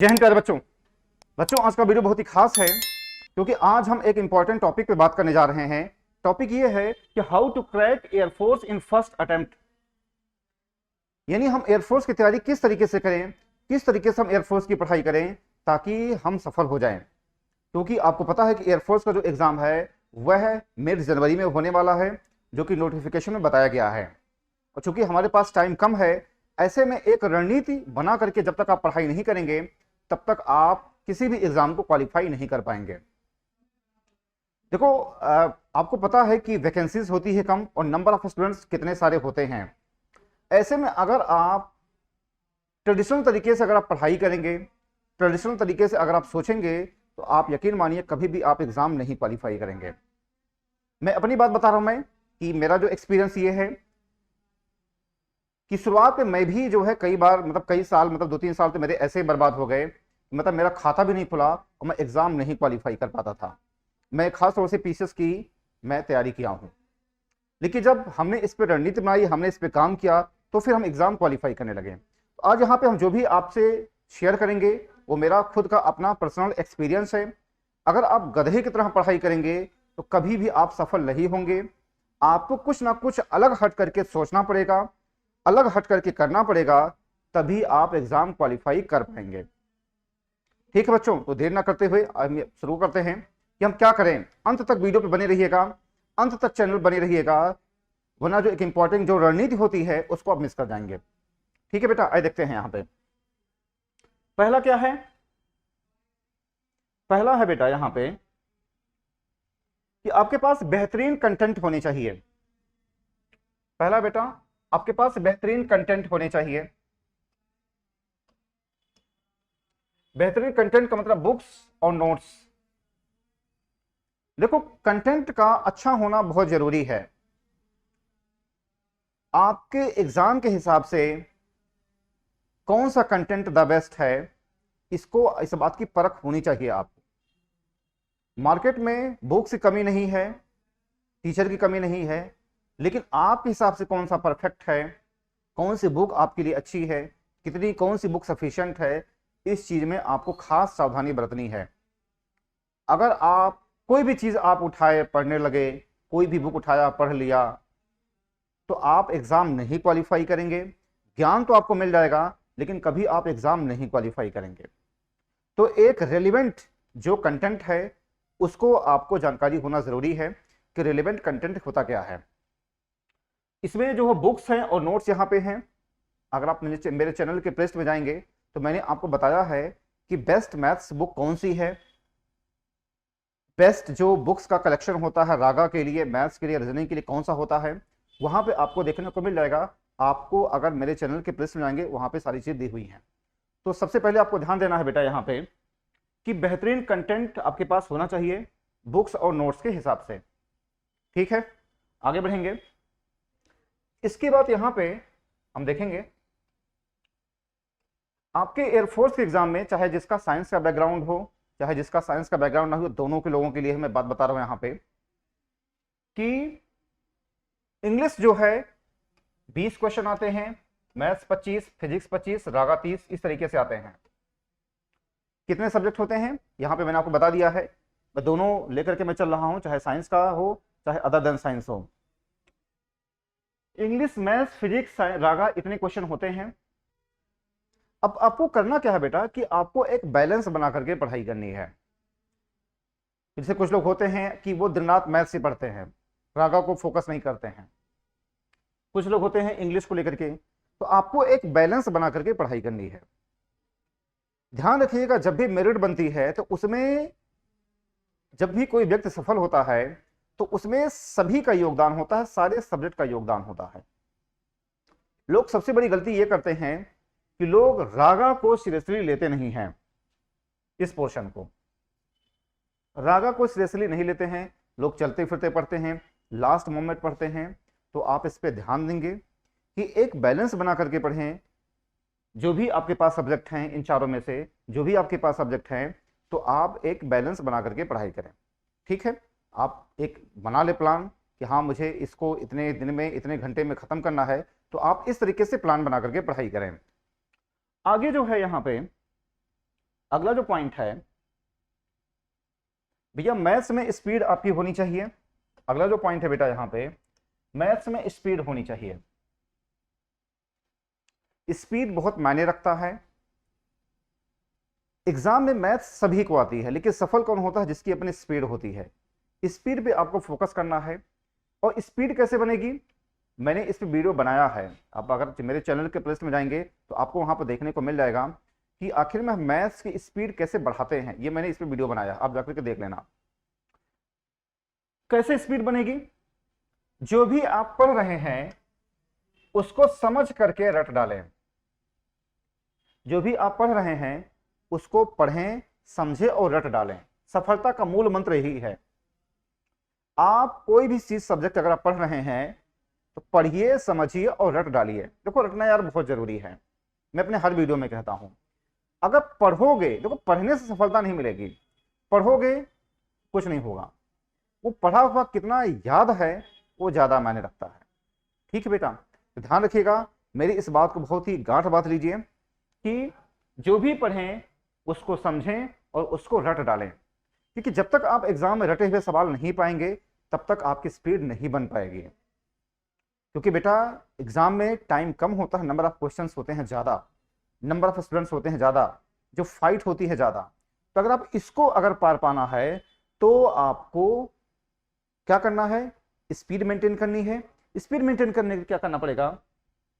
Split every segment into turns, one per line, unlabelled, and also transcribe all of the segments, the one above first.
जय हिंद प्यारे बच्चों। आज का वीडियो बहुत ही खास है क्योंकि आज हम एक इंपॉर्टेंट टॉपिक पे बात करने जा रहे हैं। टॉपिक ये है कि how to crack air force in first attempt, यानी हम एयरफोर्स की तैयारी किस तरीके से करें, किस तरीके से हम एयरफोर्स की पढ़ाई करें ताकि हम सफल हो जाएं। क्योंकि आपको पता है कि एयरफोर्स का जो एग्जाम है वह मिड जनवरी में होने वाला है, जो कि नोटिफिकेशन में बताया गया है। और चूंकि हमारे पास टाइम कम है, ऐसे में एक रणनीति बना करके जब तक आप पढ़ाई नहीं करेंगे तब तक आप किसी भी एग्जाम को क्वालिफाई नहीं कर पाएंगे। देखो, आपको पता है कि वैकेंसीज होती है कम और नंबर ऑफ स्टूडेंट्स कितने सारे होते हैं। ऐसे में अगर आप ट्रेडिशनल तरीके से अगर आप पढ़ाई करेंगे, ट्रेडिशनल तरीके से अगर आप सोचेंगे, तो आप यकीन मानिए कभी भी आप एग्जाम नहीं क्वालिफाई करेंगे। मैं अपनी बात बता रहा हूं मैं कि मेरा जो एक्सपीरियंस ये है कि शुरुआत में मैं भी जो है कई बार कई साल 2-3 साल तो मेरे ऐसे ही बर्बाद हो गए, मेरा खाता भी नहीं खुला और मैं एग्जाम नहीं क्वालिफाई कर पाता था। मैं खास तौर से पीसीएस की मैं तैयारी किया हूं, लेकिन जब हमने इस पर रणनीति बनाई, हमने इस पर काम किया, तो फिर हम एग्जाम क्वालिफाई करने लगे। तो आज यहाँ पे हम जो भी आपसे शेयर करेंगे वो मेरा खुद का अपना पर्सनल एक्सपीरियंस है। अगर आप गधे की तरह पढ़ाई करेंगे तो कभी भी आप सफल नहीं होंगे। आपको कुछ ना कुछ अलग हट करके सोचना पड़ेगा, अलग हट करके करना पड़ेगा, तभी आप एग्जाम क्वालिफाई कर पाएंगे। ठीक है बच्चों, तो देर ना करते हुए हम शुरू करते हैं कि हम क्या करें। अंत तक वीडियो पे बने रहिएगा, अंत तक चैनल बने रहिएगा, वरना जो एक इंपॉर्टेंट जो रणनीति होती है उसको आप मिस कर जाएंगे। ठीक है बेटा, आइए देखते हैं। यहां पे पहला क्या है, पहला है बेटा यहां पे कि आपके पास बेहतरीन कंटेंट होनी चाहिए। पहला बेटा, आपके पास बेहतरीन कंटेंट होने चाहिए। बेहतरीन कंटेंट का मतलब बुक्स और नोट्स। देखो, कंटेंट का अच्छा होना बहुत जरूरी है। आपके एग्जाम के हिसाब से कौन सा कंटेंट द बेस्ट है, इसको इस बात की परख होनी चाहिए आपको। मार्केट में बुक्स की कमी नहीं है, टीचर की कमी नहीं है, लेकिन आपके हिसाब से कौन सा परफेक्ट है, कौन सी बुक आपके लिए अच्छी है, कितनी कौन सी बुक सफिशिएंट है, इस चीज में आपको खास सावधानी बरतनी है। अगर आप कोई भी चीज आप उठाए पढ़ने लगे, कोई भी बुक उठाया पढ़ लिया, तो आप एग्जाम नहीं क्वालिफाई करेंगे। ज्ञान तो आपको मिल जाएगा लेकिन कभी आप एग्जाम नहीं क्वालिफाई करेंगे। तो एक रेलिवेंट जो कंटेंट है उसको आपको जानकारी होना जरूरी है कि रेलिवेंट कंटेंट होता क्या है। इसमें जो बुक्स हैं और नोट्स यहाँ पे हैं। अगर आप मेरे चैनल के पृष्ठ में जाएंगे तो मैंने आपको बताया है कि बेस्ट मैथ्स बुक कौन सी है, बेस्ट जो बुक्स का कलेक्शन होता है रागा के लिए, मैथ्स के लिए, रीजनिंग के लिए कौन सा होता है, वहां पे आपको देखने को मिल जाएगा। आपको अगर मेरे चैनल के पृष्ठ में जाएंगे वहां पे सारी चीज दी हुई है। तो सबसे पहले आपको ध्यान देना है बेटा यहाँ पे कि बेहतरीन कंटेंट आपके पास होना चाहिए बुक्स और नोट्स के हिसाब से। ठीक है, आगे बढ़ेंगे। इसके बाद यहां पे हम देखेंगे आपके एयरफोर्स के एग्जाम में, चाहे जिसका साइंस का बैकग्राउंड हो चाहे जिसका साइंस का बैकग्राउंड ना हो, दोनों के लोगों के लिए मैं बात बता रहा हूं यहां पे कि इंग्लिश जो है 20 क्वेश्चन आते हैं, मैथ्स 25, फिजिक्स 25, रागा 30, इस तरीके से आते हैं। कितने सब्जेक्ट होते हैं यहां पे मैंने आपको बता दिया है। मैं दोनों लेकर के मैं चल रहा हूं, चाहे साइंस का हो चाहे अदर देन साइंस हो। इंग्लिश, मैथ्स, फिजिक्स, रागा, इतने क्वेश्चन होते हैं। अब आपको करना क्या है बेटा कि आपको एक बैलेंस बना करके पढ़ाई करनी है। जैसे कुछ लोग होते हैं कि वो दिन रात मैथ्स ही पढ़ते हैं, रागा को फोकस नहीं करते हैं। कुछ लोग होते हैं इंग्लिश को लेकर के। तो आपको एक बैलेंस बना करके पढ़ाई करनी है। ध्यान रखिएगा, जब भी मेरिट बनती है तो उसमें जब भी कोई व्यक्ति सफल होता है तो उसमें सभी का योगदान होता है, सारे सब्जेक्ट का योगदान होता है। लोग सबसे बड़ी गलती ये करते हैं कि लोग रागा को सीरियसली लेते नहीं हैं। इस पोर्शन को रागा को सीरियसली नहीं लेते हैं, लोग चलते फिरते पढ़ते हैं, लास्ट मोमेंट पढ़ते हैं। तो आप इस पे ध्यान देंगे कि एक बैलेंस बना करके पढ़ें। जो भी आपके पास सब्जेक्ट हैं, इन चारों में से जो भी आपके पास सब्जेक्ट हैं, तो आप एक बैलेंस बना करके पढ़ाई करें। ठीक है, आप एक बना ले प्लान कि हाँ मुझे इसको इतने दिन में इतने घंटे में खत्म करना है, तो आप इस तरीके से प्लान बना करके पढ़ाई करें। आगे जो है यहाँ पे अगला जो पॉइंट है भैया, मैथ्स में स्पीड आपकी होनी चाहिए। अगला जो पॉइंट है बेटा यहां पे, मैथ्स में स्पीड होनी चाहिए। स्पीड बहुत मायने रखता है। एग्जाम में मैथ्स सभी को आती है, लेकिन सफल कौन होता है? जिसकी अपनी स्पीड होती है। स्पीड पे आपको फोकस करना है। और स्पीड कैसे बनेगी? मैंने इस पे वीडियो बनाया है, आप अगर मेरे चैनल के प्लेलिस्ट में जाएंगे तो आपको वहां पर देखने को मिल जाएगा कि आखिर में मैथ्स की स्पीड कैसे बढ़ाते हैं। ये मैंने इस पे वीडियो बनाया, आप जाकर के देख लेना। कैसे स्पीड बनेगी? जो भी आप पढ़ रहे हैं उसको समझ करके रट डालें। जो भी आप पढ़ रहे हैं उसको पढ़ें, समझे और रट डालें। सफलता का मूल मंत्र यही है। आप कोई भी चीज सब्जेक्ट अगर आप पढ़ रहे हैं तो पढ़िए, समझिए और रट डालिए। देखो रटना यार बहुत जरूरी है, मैं अपने हर वीडियो में कहता हूं। अगर पढ़ोगे, देखो पढ़ने से सफलता नहीं मिलेगी, पढ़ोगे कुछ नहीं होगा। वो पढ़ा हुआ कितना याद है वो ज्यादा मायने रखता है। ठीक है बेटा, तो ध्यान रखिएगा, मेरी इस बात को बहुत ही गांठ बात लीजिए कि जो भी पढ़ें उसको समझें और उसको रट डालें। क्योंकि जब तक आप एग्जाम में रटे हुए सवाल नहीं पाएंगे तब तक आपकी स्पीड नहीं बन पाएगी। क्योंकि बेटा एग्जाम में टाइम कम होता है, नंबर ऑफ क्वेश्चंस होते हैं ज्यादा, नंबर ऑफ स्टूडेंट्स होते हैं ज्यादा, जो फाइट होती है ज्यादा। तो अगर आप इसको अगर पार पाना है तो आपको क्या करना है? स्पीड मेंटेन करनी है। स्पीड मेंटेन करने के लिए क्या करना पड़ेगा?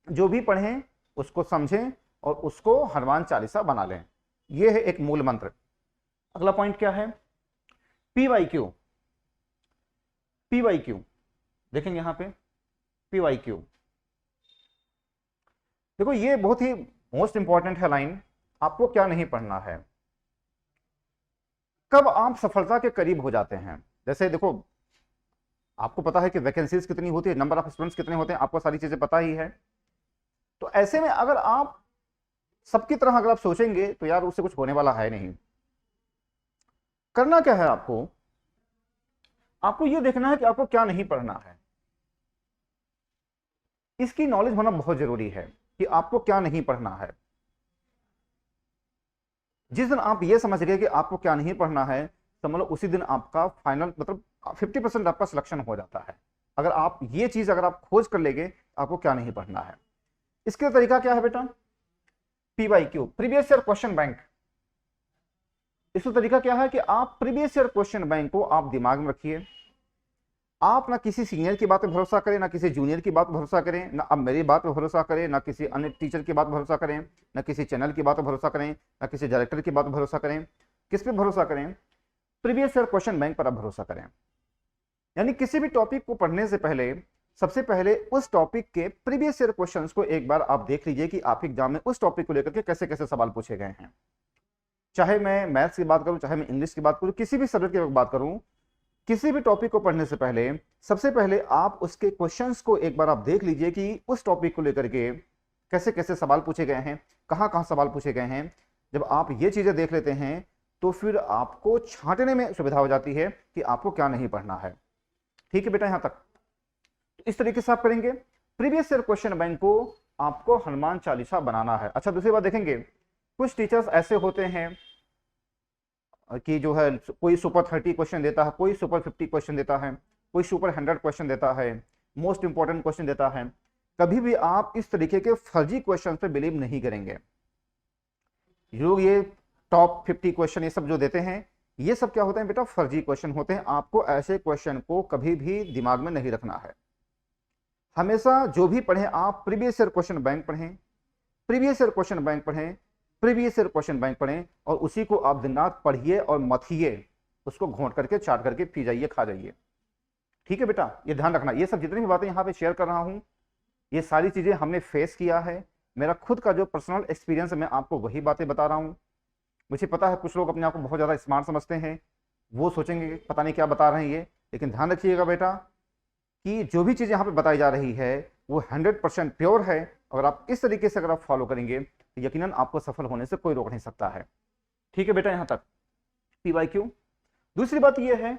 जो भी पढ़ें उसको समझें और उसको हनुमान चालीसा बना लें। यह है एक मूल मंत्र। अगला पॉइंट क्या है? पीवाईक्यू। पीवाईक्यू देखेंगे यहां पे, पीवाईक्यू। देखो ये बहुत ही मोस्ट इंपॉर्टेंट है लाइन। आपको क्या नहीं पढ़ना है? कब आप सफलता के करीब हो जाते हैं? जैसे देखो आपको पता है कि वैकेंसीज कितनी होती है, नंबर ऑफ स्टूडेंट्स कितने होते हैं, आपको सारी चीजें पता ही है। तो ऐसे में अगर आप सबकी तरह अगर आप सोचेंगे तो यार उससे कुछ होने वाला है नहीं। करना क्या है आपको? आपको यह देखना है कि आपको क्या नहीं पढ़ना है। इसकी नॉलेज होना बहुत जरूरी है कि आपको क्या नहीं पढ़ना है। जिस दिन आप ये समझ गए कि आपको क्या नहीं पढ़ना है, समझ लो उसी दिन आपका फाइनल मतलब 50% आपका सिलेक्शन हो जाता है। अगर आप ये चीज अगर आप खोज कर लेंगे आपको क्या नहीं पढ़ना है। इसका तरीका क्या है बेटा? PYQ, previous year question bank. इसका तरीका क्या है कि आप प्रीवियस ईयर क्वेश्चन बैंक को आप दिमाग में रखिए। आप ना किसी सीनियर की बात पे भरोसा करें, ना किसी जूनियर की बात पे भरोसा करें, ना अब मेरी बात पे भरोसा करें, ना किसी अन्य टीचर की बात पे भरोसा करें, ना किसी चैनल की बात पे भरोसा करें, ना किसी डायरेक्टर की बात पे भरोसा करें। किस पे भरोसा करें? प्रीवियस ईयर क्वेश्चन बैंक पर आप भरोसा करें। यानी किसी भी टॉपिक को पढ़ने से पहले सबसे पहले उस टॉपिक के प्रीवियस ईयर क्वेश्चंस को एक बार आप देख लीजिए कि आपके एग्जाम में उस टॉपिक को लेकर के कैसे कैसे सवाल पूछे गए हैं। चाहे मैं मैथ्स की बात करूं, चाहे मैं इंग्लिश की बात करूं, किसी भी सब्जेक्ट की बात करूं, किसी भी टॉपिक को पढ़ने से पहले सबसे पहले आप उसके क्वेश्चंस को एक बार आप देख लीजिए कि उस टॉपिक को लेकर के कैसे कैसे सवाल पूछे गए हैं, कहां कहां सवाल पूछे गए हैं। जब आप ये चीजें देख लेते हैं तो फिर आपको छांटने में सुविधा हो जाती है कि आपको क्या नहीं पढ़ना है। ठीक है बेटा, यहां तक तो इस तरीके से आप करेंगे। प्रीवियस ईयर क्वेश्चन बैंक को आपको हनुमान चालीसा बनाना है। अच्छा दूसरी बात देखेंगे, कुछ टीचर्स ऐसे होते हैं कि जो है कोई सुपर 30 क्वेश्चन देता है, कोई सुपर 50 क्वेश्चन देता है, कोई सुपर 100 क्वेश्चन देता है, मोस्ट इंपॉर्टेंट क्वेश्चन देता है। कभी भी आप इस तरीके के फर्जी क्वेश्चन पे बिलीव नहीं करेंगे। लोग ये टॉप 50 क्वेश्चन ये सब जो देते हैं, ये सब क्या होते हैं बेटा? फर्जी क्वेश्चन होते हैं। आपको ऐसे क्वेश्चन को कभी भी दिमाग में नहीं रखना है। हमेशा जो भी पढ़ें आप प्रीवियस ईयर क्वेश्चन बैंक पढ़ें, प्रीवियस ईयर क्वेश्चन बैंक पढ़ें, प्रीवियस ईयर क्वेश्चन बैंक पढ़ें और उसी को आप दिन रात पढ़िए और मथिए, उसको घोंट करके चाट करके पी जाइए, खा जाइए। ठीक है बेटा, ये ध्यान रखना। ये सब जितनी भी बातें यहाँ पे शेयर कर रहा हूँ ये सारी चीजें हमने फेस किया है। मेरा खुद का जो पर्सनल एक्सपीरियंस है मैं आपको वही बातें बता रहा हूँ। मुझे पता है कुछ लोग अपने आप को बहुत ज्यादा स्मार्ट समझते हैं, वो सोचेंगे पता नहीं क्या बता रहे हैं ये, लेकिन ध्यान रखिएगा बेटा कि जो भी चीज यहाँ पे बताई जा रही है वो 100% प्योर है। अगर आप इस तरीके से अगर आप फॉलो करेंगे तो यकीनन आपको सफल होने से कोई रोक नहीं सकता है। ठीक है बेटा, यहां तक पीवाईक्यू। दूसरी बात यह है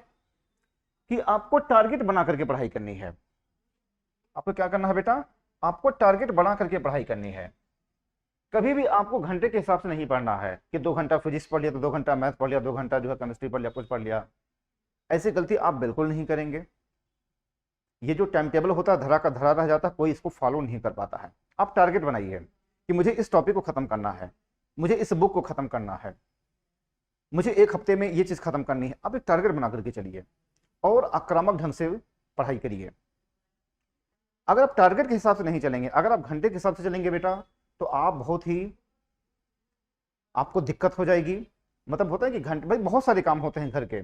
कि आपको टारगेट बना करके पढ़ाई करनी है। आपको क्या करना है बेटा? आपको टारगेट बना करके पढ़ाई करनी है। कभी भी आपको घंटे के हिसाब से नहीं पढ़ना है कि 2 घंटा फिजिक्स पढ़ लिया तो 2 घंटा मैथ पढ़ लिया, 2 घंटा जो है केमिस्ट्री पढ़ लिया, कुछ पढ़ लिया। ऐसी गलती आप बिल्कुल नहीं करेंगे। ये जो टाइम टेबल होता है धरा का धरा रह जाता है, कोई इसको फॉलो नहीं कर पाता है। आप टारगेट बनाइए कि मुझे इस टॉपिक को खत्म करना है, मुझे इस बुक को खत्म करना है, मुझे 1 हफ्ते में ये चीज खत्म करनी है। आप एक टारगेट बना करके चलिए और आक्रामक ढंग से पढ़ाई करिए। अगर आप टारगेट के हिसाब से नहीं चलेंगे, अगर आप घंटे के हिसाब से चलेंगे बेटा, तो आप बहुत ही आपको दिक्कत हो जाएगी। मतलब होता है कि घंटे, भाई बहुत सारे काम होते हैं घर के।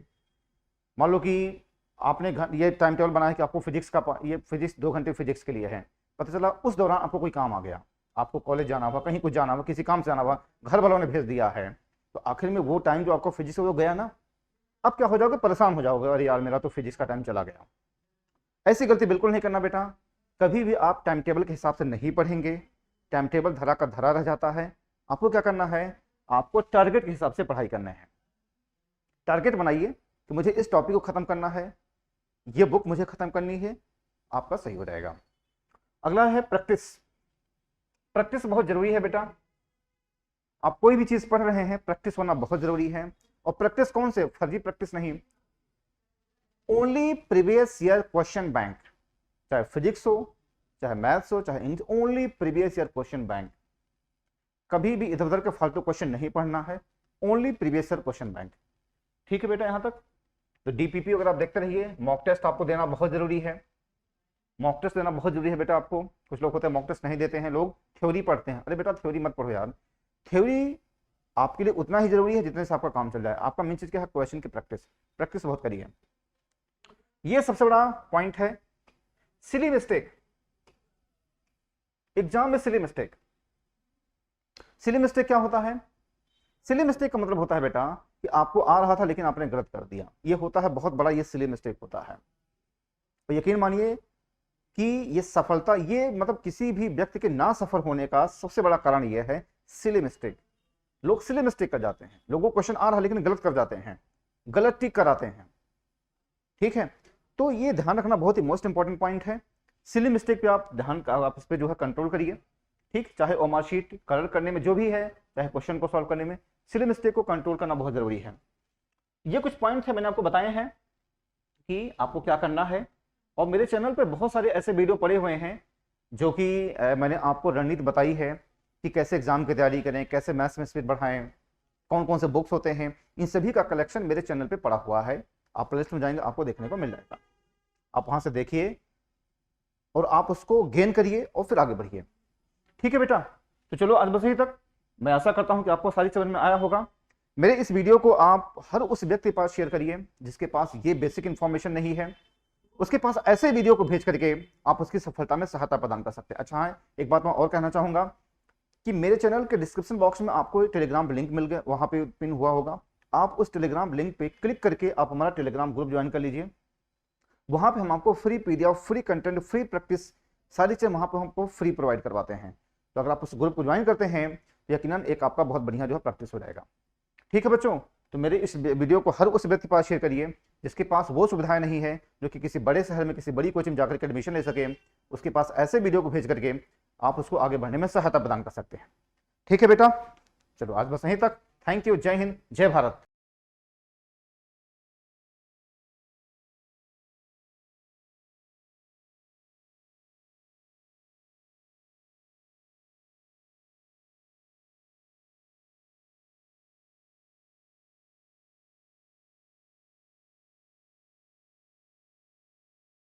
मान लो कि आपने ये टाइम टेबल बनाया कि आपको फिजिक्स का, ये फिजिक्स 2 घंटे फिजिक्स के लिए है, पता चला उस दौरान आपको कोई काम आ गया, आपको कॉलेज जाना हुआ, कहीं कुछ जाना हुआ, किसी काम से जाना हुआ, घर वालों ने भेज दिया है, तो आखिर में वो टाइम जो आपको फिजिक्स वो गया ना। अब क्या हो जाओगे, परेशान हो जाओगे, अरे यार मेरा तो फिजिक्स का टाइम चला गया। ऐसी गलती बिल्कुल नहीं करना बेटा। कभी भी आप टाइम टेबल के हिसाब से नहीं पढ़ेंगे, टाइम टेबल धरा का धरा रह जाता है। आपको क्या करना है, आपको टारगेट के हिसाब से पढ़ाई करना है। टारगेट बनाइए कि मुझे इस टॉपिक को खत्म करना है, ये बुक मुझे खत्म करनी है, आपका सही हो जाएगा। अगला है प्रैक्टिस। प्रैक्टिस बहुत जरूरी है बेटा। आप कोई भी चीज पढ़ रहे हैं, प्रैक्टिस होना बहुत जरूरी है। और प्रैक्टिस कौन से, फर्जी प्रैक्टिस नहीं, only previous year question bank. चाहे फिजिक्स हो, चाहे मैथ्स हो, चाहे English, only previous year question bank. कभी भी इधर उधर के फालतू क्वेश्चन नहीं पढ़ना है, only previous year question bank. ठीक है बेटा, यहां तक। तो डीपीपी अगर आप देखते रहिए, मॉक टेस्ट आपको देना बहुत जरूरी है। मॉक टेस्ट देना बहुत जरूरी है बेटा आपको। कुछ लोग होते हैं मॉक टेस्ट नहीं देते हैं, लोग थ्योरी पढ़ते हैं। अरे बेटा थ्योरी मत पढ़ो यार, थ्योरी आपके लिए उतना ही जरूरी है जितने से आपका काम चल जाए। आपका मेन चीज क्या है, क्वेश्चन की प्रैक्टिस। प्रैक्टिस बहुत करिए, ये सबसे बड़ा पॉइंट है। सिली मिस्टेक, एग्जाम में सिली मिस्टेक। सिली मिस्टेक क्या होता है, सिली मिस्टेक का मतलब होता है बेटा कि आपको आ रहा था लेकिन आपने गलत कर दिया। ये होता है बहुत बड़ा, ये सिली मिस्टेक होता है। तो यकीन मानिए कि ये सफलता, ये मतलब किसी भी व्यक्ति के ना सफल होने का सबसे बड़ा कारण ये है सिली मिस्टेक। लोग सिली मिस्टेक कर जाते हैं, लोगों को क्वेश्चन आ रहा है लेकिन गलत कर जाते हैं, गलत टिक कराते हैं। ठीक है, तो ये ध्यान रखना बहुत ही मोस्ट इंपॉर्टेंट पॉइंट है। सिली मिस्टेक पे आप ध्यान, आप इस पे जो है कंट्रोल करिए। ठीक, चाहे ओमार शीट कलर करने में जो भी है, चाहे क्वेश्चन को सॉल्व करने में, सिली मिस्टेक को कंट्रोल करना बहुत जरूरी है। ये कुछ पॉइंट्स है मैंने आपको बताए हैं कि आपको क्या करना है। और मेरे चैनल पे बहुत सारे ऐसे वीडियो पड़े हुए हैं जो कि मैंने आपको रणनीति बताई है कि कैसे एग्जाम की तैयारी करें, कैसे मैथ्स में स्पीड बढ़ाएं, कौन कौन से बुक्स होते हैं। इन सभी का कलेक्शन मेरे चैनल पे पड़ा हुआ है। आप प्लेलिस्ट में जाएंगे, आपको देखने को मिल जाएगा। आप वहां से देखिए और आप उसको गेन करिए और फिर आगे बढ़िए। ठीक है बेटा, तो चलो आज बस यही तक। मैं आशा करता हूं कि आपको सारी समझ में आया होगा। मेरे इस वीडियो को आप हर उस व्यक्ति के पास शेयर करिए जिसके पास ये बेसिक इंफॉर्मेशन नहीं है। उसके पास ऐसे वीडियो को भेज करके आप उसकी सफलता में सहायता प्रदान कर सकते हैं। अच्छा है, एक बात मैं और कहना चाहूंगा कि मेरे चैनल के डिस्क्रिप्शन बॉक्स में आपको एक टेलीग्राम लिंक मिल गया, वहां पे पिन हुआ होगा। आप उस टेलीग्राम लिंक पे क्लिक करके आप हमारा टेलीग्राम ग्रुप ज्वाइन कर लीजिए। वहां पे हम आपको free PDF, free content, free practice, सारी चीजें वहां पे हमको फ्री प्रोवाइड करवाते हैं। तो अगर आप उस ग्रुप को ज्वाइन करते हैं तो यकीनन एक आपका बहुत बढ़िया जो है प्रैक्टिस हो जाएगा। ठीक है बच्चों, तो मेरे इस वीडियो को हर उस व्यक्ति के पास शेयर करिए जिसके पास वो सुविधाएं नहीं है, जो कि किसी बड़े शहर में किसी बड़ी कोचिंग जाकर के एडमिशन ले सके। उसके पास ऐसे वीडियो को भेज करके आप उसको आगे बढ़ने में सहायता प्रदान कर सकते हैं। ठीक है बेटा, चलो आज बस यहीं तक। थैंक यू, जय हिंद, जय भारत।